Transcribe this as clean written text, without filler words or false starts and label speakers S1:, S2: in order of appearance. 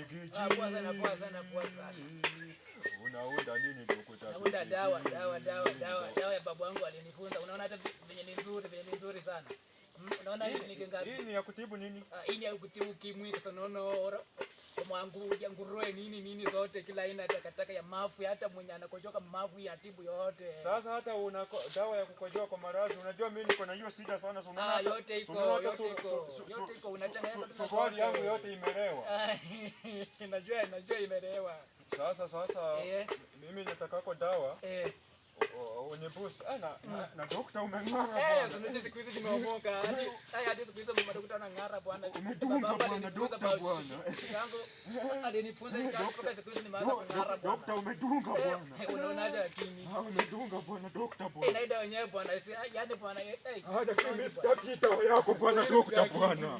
S1: Jigiji.
S2: Poa sana, poa sana, poa sana.
S1: Unaunda nini dokta?
S2: Naunda dawa ya babu wangu alinifunza. Unaona hata venye ni nzuri sana. Unaona hii ni kingapi?
S1: Hii ni ya kutibu nini?
S2: Hii ni ya kutibu kimwi, kisonono, mwangu ya nguruwe nini zote, kila aina takataka ya mafu, hata mwenye anakojoka mafu ya tibu yote.
S1: Sasa hata una dawa ya kukojoa kwa maradhi. Unajua mimi niko na hiyo shida sana.
S2: Yote iko unachanganya
S1: tu. Sukari yangu yote imelewa.
S2: Najua imelewa.
S1: Sasa mimi nitakako dawa. Wenye boost. Na dokta umeng'ara.
S2: Sasa siku hizi nimeomoka. Hadi siku hizi madokta wanang'ara bwana.
S1: Umedunga bwana dokta bwana.
S2: Yangu alinifunza mpaka siku hizi nimeanza kung'ara bwana.
S1: Dokta umedunga bwana.
S2: Unaonaje lakini?
S1: Umedunga bwana dokta bwana.
S2: Inaida wenyewe bwana. Yaani bwana
S1: Hata mimi sitaki dawa yako bwana dokta bwana.